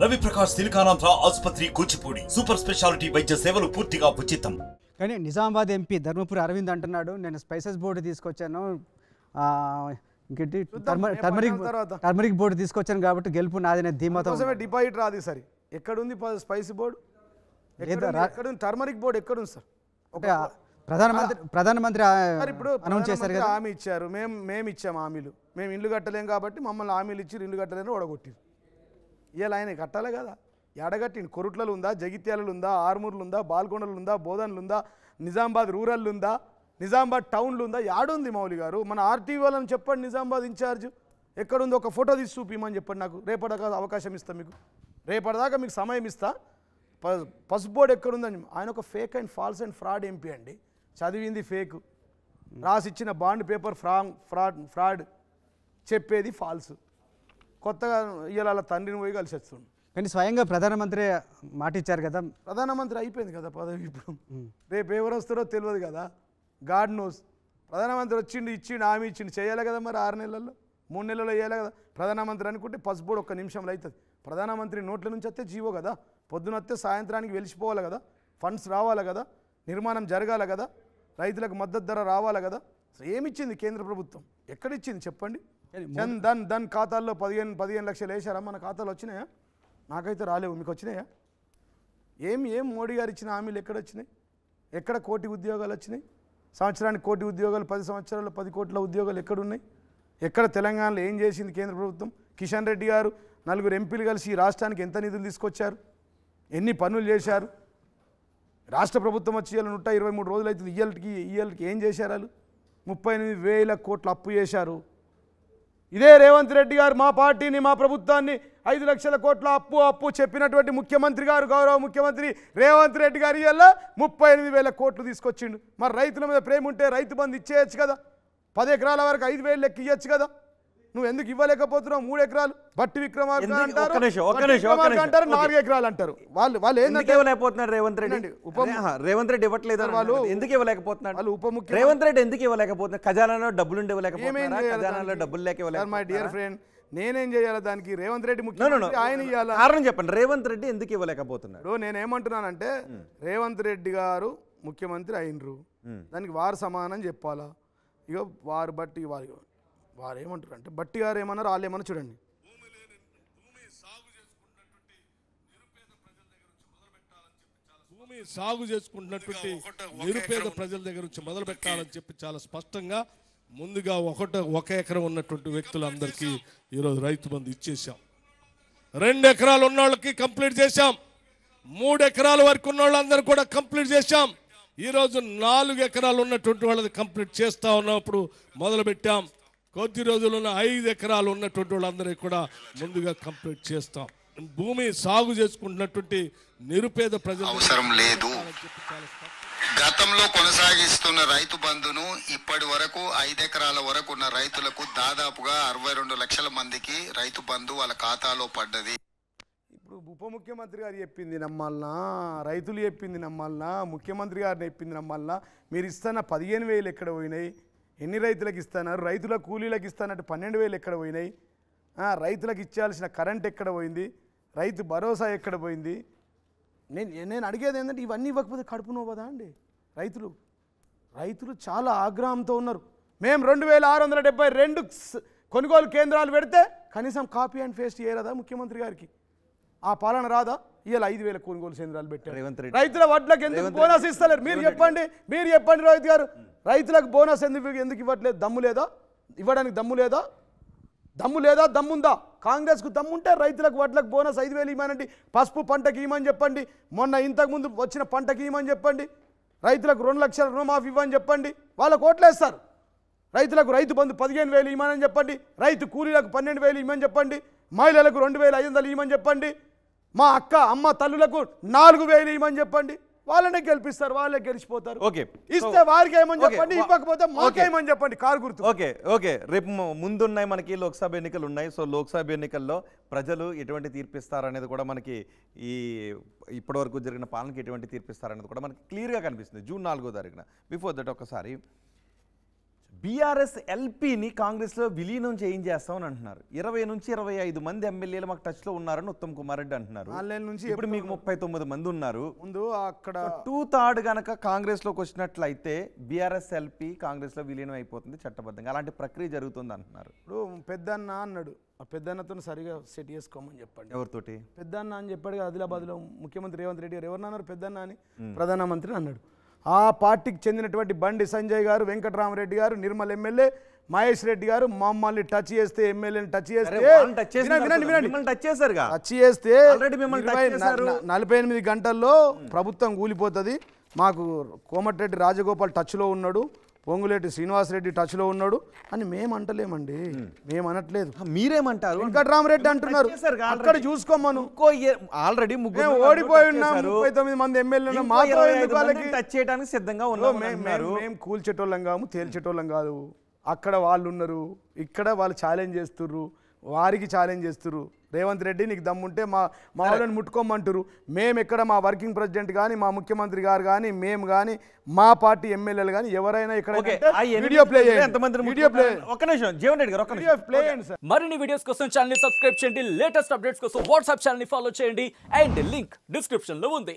రవి ప్రకాష్ సిలికానాంధ్ర ఆసుపత్రి Kuchipudi super speciality వైద్య సేవలు పూర్తిగా ఉచితం. కానీ నిజామాబాద్ ఎంపీ ధర్మపురి అరవింద్ అంటున్నాడు, నేను స్పైసెస్ బోర్డు తీసుకొచ్చాను, ఇంకేంటి టర్మరిక్ బోర్డు తీసుకొచ్చాను కాబట్టి గెలుపు నాదనే ధీమాతో. డిపాజిట్ రాదు సార్. ఎక్కడుంది స్పైసీ బోర్డు? ఎక్కడుంది టర్మరిక్ బోర్డు? ఎక్కడుంది సార్? ప్రధానమంత్రి ఇప్పుడు అనౌన్స్ చేశారు కదా, హామీ ఇచ్చారు. మేము ఇచ్చాము హామీలు. మేము ఇల్లు కట్టలేం కాబట్టి మమ్మల్ని హామీలు ఇచ్చి ఇల్లు కట్టలేని ఓడగొట్టిరు. ఇవాళ ఆయన కట్టాలి కదా. ఎడగట్టింది. కొరుట్లలో ఉందా, జగిత్యాలలో ఉందా, ఆర్మూర్లు ఉందా, బాల్కొండలు ఉందా, బోధనలు ఉందా, నిజామాబాద్ రూరల్ ఉందా, నిజామాబాద్ టౌన్లు ఉందా? యాడుంది మౌలి గారు? మన ఆర్టీవీ వాళ్ళని చెప్పండి, నిజామాబాద్ ఇన్ఛార్జ్ ఎక్కడుంది ఒక ఫోటో తీసి చూపిమని చెప్పండి. నాకు రేపటిదాకా అవకాశం ఇస్తా, మీకు రేపటిదాకా మీకు సమయం ఇస్తా. పసుపు బోర్డు ఎక్కడుందని. ఆయన ఒక fake and false and fraud MP అండి. చదివింది ఫేక్, రాసిచ్చిన బాండ్ పేపర్ ఫ్రాడ్, చెప్పేది ఫాల్స్. కొత్తగా ఇవాళ తండ్రిని పోయి కలిసి వస్తుంది. కానీ స్వయంగా ప్రధానమంత్రి మాట ఇచ్చారు కదా. ప్రధానమంత్రి అయిపోయింది కదా పదవి. ఇప్పుడు రేపు ఎవరు వస్తారో తెలియదు కదా, గాడ్ నోస్. ప్రధానమంత్రి వచ్చిండు, ఇచ్చిండు, హామీ ఇచ్చిండు, చేయాలి కదా మరి. 6 నెలల్లో 3 నెలల్లో చేయాలి కదా. ప్రధానమంత్రి అనుకుంటే పసుపు ఒక్క నిమిషంలో అవుతుంది. ప్రధానమంత్రి నోట్ల నుంచి వస్తే జీవో కదా, పొద్దున వస్తే సాయంత్రానికి వెలిసిపోవాలి కదా, ఫండ్స్ రావాలి కదా, నిర్మాణం జరగాలి కదా, రైతులకు మద్దతు ధర రావాలి కదా. ఏమిచ్చింది కేంద్ర ప్రభుత్వం? ఎక్కడిచ్చింది చెప్పండి? ధన్ ఖాతాల్లో 15 లక్షలు వేశారా? మన ఖాతాలు వచ్చినాయా? నాకైతే రాలేవు. మీకు వచ్చినాయా? ఏం మోడీ గారు ఇచ్చిన హామీలు ఎక్కడ వచ్చినాయి? ఎక్కడ కోటి ఉద్యోగాలు వచ్చినాయి? సంవత్సరానికి కోటి ఉద్యోగాలు, 10 సంవత్సరాల్లో 10 కోట్ల ఉద్యోగాలు ఎక్కడున్నాయి? ఎక్కడ తెలంగాణలో ఏం చేసింది కేంద్ర ప్రభుత్వం? కిషన్ రెడ్డి గారు 4 ఎంపీలు కలిసి ఈ రాష్ట్రానికి ఎంత నిధులు తీసుకొచ్చారు? ఎన్ని పనులు చేశారు? రాష్ట్ర ప్రభుత్వం వచ్చి 123 రోజులు అవుతుంది. ఇయ్యాలకి ఏం చేశారు? వాళ్ళు 38,000 కోట్ల అప్పు చేశారు. ఇదే రేవంత్ రెడ్డి గారు మా పార్టీని, మా ప్రభుత్వాన్ని 5 లక్షల కోట్ల అప్పు చెప్పినటువంటి ముఖ్యమంత్రి గారు, గౌరవ ముఖ్యమంత్రి రేవంత్ రెడ్డి గారు ఇవాళ 38,000 కోట్లు తీసుకొచ్చిండు. మరి రైతుల మీద ప్రేమ ఉంటే రైతు బంధు ఇచ్చేయచ్చు కదా. 10 ఎకరాల వరకు 5,000 లెక్క ఇవ్వచ్చు కదా. నువ్వు ఎందుకు ఇవ్వలేకపోతున్నావు? 3 ఎకరాలు బట్టి విక్రమార్క అంటారు, 4 ఎకరాలు అంటారు. వాళ్ళు ఏంటంటే రేవంత్ రెడ్డి ఇవ్వట్లేదు. వాళ్ళు ఎందుకు ఇవ్వలేకపోతున్నారు? వాళ్ళు ఉప ముఖ్యమంత్రి రేవంత్ రెడ్డి ఎందుకు ఇవ్వలేకపోతున్నారు? ఖజానాలో డబ్బులు ఇవ్వలేకపోతున్నారు. డబ్బులు లేక మై డియర్ ఫ్రెండ్, నేనేం చేయాలి దానికి? రేవంత్ రెడ్డి ముఖ్యమంత్రి, ఆయన ఇవ్వాలి. కారణం చెప్పండి. రేవంత్ రెడ్డి ఎందుకు ఇవ్వలేకపోతున్నారు? నేనేమంటున్నానంటే రేవంత్ రెడ్డి గారు ముఖ్యమంత్రి అయినరు, దానికి వారు సమానం చెప్పాలా? ఇక వారు బట్టి వారు ఏమంటారు అంటే, బట్టి గారు ఏమన్నారు, వాళ్ళు ఏమన్నా చూడండి. భూమి సాగు చేసుకుంటున్నటువంటి నిరుపేద ప్రజల దగ్గర నుంచి మొదలు పెట్టాలని చెప్పి చాలా స్పష్టంగా ముందుగా 1 ఎకరం ఉన్నటువంటి వ్యక్తులందరికీ ఈరోజు రైతు బంధు ఇచ్చేసాం. 2 ఎకరాలు ఉన్న వాళ్ళకి కంప్లీట్ చేశాం. 3 ఎకరాల వరకు ఉన్న వాళ్ళందరూ కూడా కంప్లీట్ చేశాం. ఈరోజు 4 ఎకరాలు ఉన్నటువంటి వాళ్ళది కంప్లీట్ చేస్తా ఉన్నప్పుడు మొదలు పెట్టాం. కొద్ది రోజులు ఉన్న 5 ఎకరాలు ఉన్నటువంటి వాళ్ళందరికీ కూడా ముందుగా కంప్లీట్ చేస్తాం. భూమి సాగు చేసుకుంటున్నటువంటి నిరుపేద ప్రజలు అవసరం లేదు. గతంలో కొనసాగిస్తున్న రైతు బంధును ఇప్పటి వరకు 5 ఎకరాల వరకు ఉన్న రైతులకు దాదాపుగా 62 లక్షల మందికి రైతు బంధు వాళ్ళ ఖాతాలో పడ్డది. ఇప్పుడు ఉప ముఖ్యమంత్రి గారు చెప్పింది నమ్మాలనా, రైతులు చెప్పింది నమ్మాలనా, ముఖ్యమంత్రి గారిని చెప్పింది నమ్మాలనా? మీరు ఇస్తున్న 15,000 ఎక్కడ పోయినాయి? ఎన్ని రైతులకు ఇస్తున్నారు? రైతుల కూలీలకు ఇస్తానంటే 12,000 ఎక్కడ పోయినాయి? రైతులకు ఇచ్చాల్సిన కరెంట్ ఎక్కడ పోయింది? రైతు భరోసా ఎక్కడ పోయింది? నేను అడిగేది ఏంటంటే, ఇవన్నీ ఇవ్వకపోతే కడుపు నోవదా అండి? రైతులు చాలా ఆగ్రహంతో ఉన్నారు. మేము 2,672 కొనుగోలు కేంద్రాలు పెడితే కనీసం కాపీ అండ్ పేస్ట్ చేయరాదా ముఖ్యమంత్రి గారికి? ఆ పాలన రాదా? ఇవాళ 5,000 కొనుగోలు కేంద్రాలు పెట్టారు. రైతుల వడ్లకు ఎందుకు బోనస్ ఇస్తలేరు? మీరు చెప్పండి రోహిత్ గారు. రైతులకు బోనస్ ఎందుకు ఇవ్వట్లేదు? దమ్ము లేదా? ఇవ్వడానికి దమ్ము లేదా? దమ్ముందా? కాంగ్రెస్కు దమ్ముంటే రైతులకు వడ్లకు బోనస్ 5,000 ఇవ్వమండి. పసుపు పంటకి ఇవ్వమని చెప్పండి. మొన్న ఇంతకుముందు వచ్చిన పంటకి ఇవ్వమని చెప్పండి. రైతులకు 2 లక్షల రుణమాఫీ ఇవ్వని చెప్పండి. వాళ్ళకు ఓట్లేస్తారు. రైతులకు రైతు బంధు 15,000 ఇవ్వమని చెప్పండి. రైతు కూలీలకు 12,000 ఇవ్వమని చెప్పండి. మహిళలకు 2,500 ఇవ్వమని చెప్పండి. మా అమ్మ తల్లులకు 4,000 ఇవ్వమని చెప్పండి. వాళ్ళనే గెలిపిస్తారు, వాళ్ళే గెలిచిపోతారు. ఇస్తే వారికి ఏమని చెప్పండి, ఇవ్వకపోతే మాకేమని చెప్పండి. కారు గుర్తు. ఓకే రేపు ముందున్నాయి మనకి లోక్సభ ఎన్నికలు ఉన్నాయి. సో లోక్సభ ఎన్నికల్లో ప్రజలు ఎటువంటి తీర్పిస్తారనేది కూడా మనకి ఇప్పటివరకు జరిగిన పాలనకి ఎటువంటి తీర్పిస్తారనేది కూడా మనకి క్లియర్గా కనిపిస్తుంది. జూన్ 4వ తారీఖున. బిఫోర్ దట్ ఒకసారి బీఆర్ఎస్ ఎల్పీని కాంగ్రెస్లో విలీనం చేయించేస్తామని అంటున్నారు. 20 నుంచి 25 మంది ఎమ్మెల్యేలు మాకు టచ్లో ఉన్నారని ఉత్తమ్ కుమార్ రెడ్డి అంటున్నారు. ఆన్లైన్ నుంచి ఇప్పుడు మీకు 39 మంది ఉన్నారు. ముందు అక్కడ 2/3 గనక కాంగ్రెస్లోకి వచ్చినట్లయితే బీఆర్ఎస్ ఎల్పీ కాంగ్రెస్లో విలీనం అయిపోతుంది చట్టబద్ధంగా. అలాంటి ప్రక్రియ జరుగుతుంది అంటున్నారు. ఇప్పుడు పెద్దన్న అన్నాడు, ఆ పెద్దన్నతో సరిగా సెట్ చేసుకోమని చెప్పండి. ఎవరితోటి? పెద్దన్న అని చెప్పాడు కదా, ఆదిలాబాద్లో ముఖ్యమంత్రి రేవంత్ రెడ్డి గారు ఎవరిని అన్నారు? పెద్దన్న అని ప్రధానమంత్రి అన్నాడు. ఆ పార్టీకి చెందినటువంటి బండి సంజయ్ గారు, వెంకటరామరెడ్డి గారు, నిర్మల్ ఎమ్మెల్యే మహేష్ రెడ్డి గారు మమ్మల్ని టచ్ చేస్తే, ఎమ్మెల్యేని టచ్ చేస్తే 48 గంటల్లో ప్రభుత్వం కూలిపోతుంది. మాకు కోమటిరెడ్డి రాజగోపాల్ టచ్లో ఉన్నాడు, పొంగులేటి శ్రీనివాసరెడ్డి టచ్లో ఉన్నాడు అని మేము అంటలేమండి, మేము అనట్లేదు. మీరేమంటారు? వెంకటరామరెడ్డి అంటున్నారు. అక్కడ చూసుకోమను. ఆల్రెడీ ఓడిపోయి ఉన్నాం, 39 మంది ఎమ్మెల్యేలు టచ్ చేయడానికి సిద్ధంగా ఉన్నాం. మేము కూల్చేటోళ్ళం కాము, తేల్చేటోళ్ళం కాదు. అక్కడ వాళ్ళు ఉన్నారు, ఇక్కడ వాళ్ళు ఛాలెంజ్ చేస్తుర్రు, వారికి ఛాలెంజ్ చేస్తుర్రు. రేవంత్ రెడ్డి నీకు దమ్ముంటే మా వాళ్ళని ముట్టుకోమంటారు. మేము ఎక్కడ మా వర్కింగ్ ప్రెసిడెంట్ కానీ, మా ముఖ్యమంత్రి గారు కానీ, మేము కానీ, మా పార్టీ ఎమ్మెల్యేలు కానీ ఎవరైనా ఇక్కడ వీడియో ప్లే చేయండి. మరిన్ని వీడియోస్ కోసం ఛానల్ ని సబ్స్క్రైబ్ చేయండి. లేటెస్ట్ అప్డేట్స్ కోసం వాట్సాప్ ఛానల్ ని ఫాలో చేయండి. అండ్ లింక్ డిస్క్రిప్షన్ లో ఉంది.